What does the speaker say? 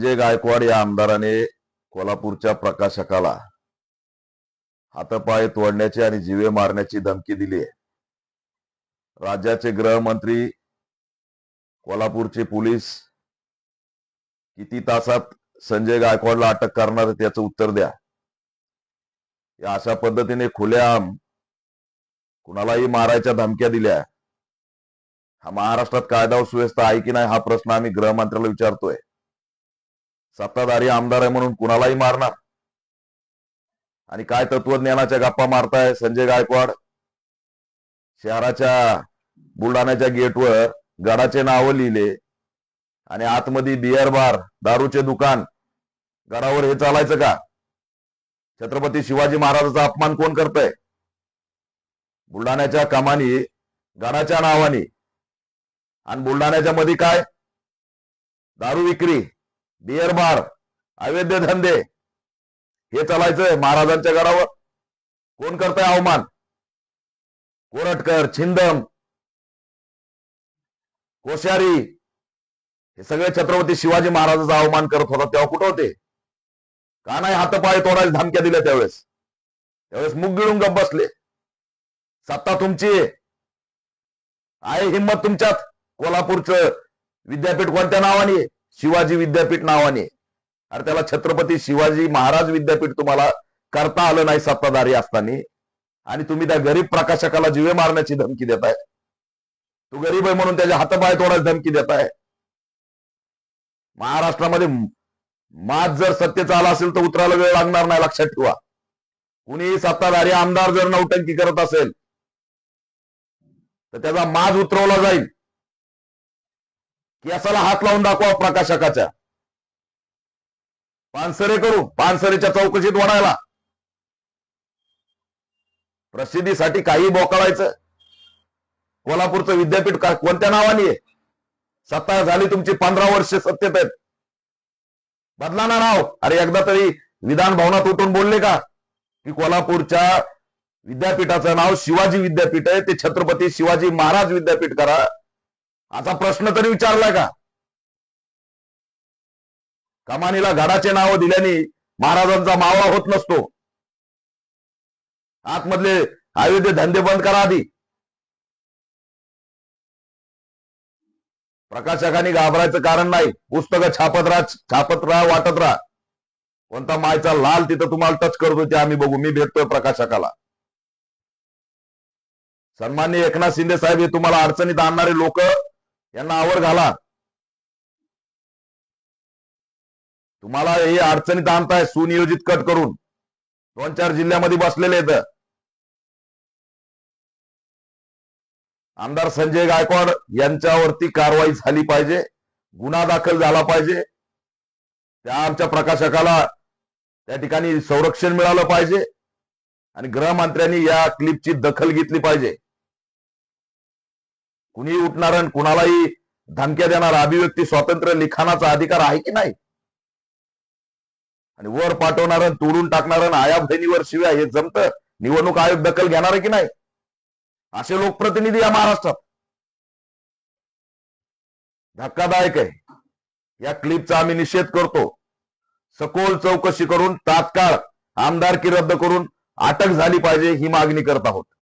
संजय गायकवाड या आमदाराने कोल्हापूरच्या प्रकाशकाला हातपाय तोडण्याची आणि जीवे मारण्याची धमकी दिली आहे। राज्याचे गृहमंत्री, कोल्हापूरचे पोलीस किती तासात संजय गायकवाडला अटक करणार त्याचं उत्तर द्या। या अशा पद्धतीने खुलेआम कुणालाही मारायच्या धमक्या दिल्या, हा महाराष्ट्रात कायदा व सुव्यवस्था आहे की नाही हा प्रश्न आम्ही गृहमंत्र्याला विचारतोय। सत्ताधारी आमदार आहे म्हणून कुणालाही मारणार आणि काय तत्वज्ञानाच्या गप्पा मारताय संजय गायकवाड। शहराच्या बुलढाण्याच्या गेटवर गडाचे नाव लिहिले आणि आतमध्ये बियर बार, दारूचे दुकान, गडावर हे चालायचं का? छत्रपती शिवाजी महाराजांचा अपमान कोण करतंय? बुलढाण्याच्या कमानी गडाच्या नावाने आणि बुलढाण्याच्या मध्ये काय दारू विक्री, बियर बार, अवैध धंदे हे चालायचंय महाराजांच्या गडावर। कोण करतंय अवमान? कोरटकर, छिंदम, कोश्यारी हे सगळे छत्रपती शिवाजी महाराजांचा अवमान करत होता, तेव्हा कुठं होते? का नाही हातपाय तोडायला धमक्या दिल्या त्यावेळेस? त्यावेळेस मुग गिळून गप बसले। सत्ता तुमची आहे, हिंमत तुमच्यात। कोल्हापूरचं विद्यापीठ कोणत्या नावाने? शिवाजी विद्यापीठ नावाने। अरे त्याला छत्रपती शिवाजी महाराज विद्यापीठ तुम्हाला करता आलं नाही सत्ताधारी असताना, आणि तुम्ही त्या गरीब प्रकाशकाला जीवे मारण्याची धमकी देताय। तो गरीब आहे म्हणून त्याच्या हातपाय तोडायची धमकी देताय। महाराष्ट्रामध्ये माज जर सत्तेचा आला असेल तर उतरायला वेळ लागणार नाही, लक्षात ठेवा। कुणीही सत्ताधारी आमदार जर नौटंकी करत असेल तर त्याचा माज उतरवला जाईल। केसाला हात लावून दाखवा प्रकाशकाच्या, पानसरे करू, पानसरेच्या चौकशीत वळायला। प्रसिद्धीसाठी काही बोकाळायचं। कोल्हापूरचं विद्यापीठ कोणत्या नावाने आहे? सत्ता झाली तुमची 15 वर्ष सत्तेत आहेत, बदला ना नाव। अरे एकदा तरी विधान भवनात उठून बोलले का की कोल्हापूरच्या विद्यापीठाचं नाव शिवाजी विद्यापीठ आहे, ते छत्रपती शिवाजी महाराज विद्यापीठ करा, असा प्रश्न तरी विचारलाय का? कमानीला गडाचे नाव दिल्याने महाराजांचा मावळा होत नसतो। आतमधले अवैध धंदे बंद करा आधी। प्रकाशकांनी घाबरायचं कारण नाही। पुस्तकं छापत राहा, वाटत राहा। कोणता मायचा लाल तिथं तुम्हाला टच करतो ते आम्ही बघू। मी भेटतोय प्रकाशकाला। सन्माननीय एकनाथ शिंदे साहेब, हे तुम्हाला अडचणीत आणणारे लोक यांना आवर घाला। तुम्हाला हे अडचणीत आणताय सुनियोजित कट करून, 2-4 जिल्ह्यामध्ये बसलेले आहेत। आमदार संजय गायकवाड यांच्यावरती कारवाई झाली पाहिजे, गुन्हा दाखल झाला पाहिजे। त्या आमच्या प्रकाशकाला त्या ठिकाणी संरक्षण मिळालं पाहिजे आणि गृहमंत्र्यांनी या क्लिपची दखल घेतली पाहिजे। कुणी उठणार आणि कुणालाही धमक्या देणार, अभिव्यक्ती स्वातंत्र्य, लिखाणाचा अधिकार आहे की नाही? आणि वर पाठवणार, तोडून टाकणार, आया बहिणीवर शिव्या, हे जमतं? निवडणूक आयोग दखल घेणार आहे की नाही? असे लोकप्रतिनिधी या महाराष्ट्रात धक्कादायक आहे। या क्लिपचा आम्ही निषेध करतो। सखोल चौकशी करून तात्काळ आमदारकी रद्द करून अटक झाली पाहिजे, ही मागणी करत आहोत।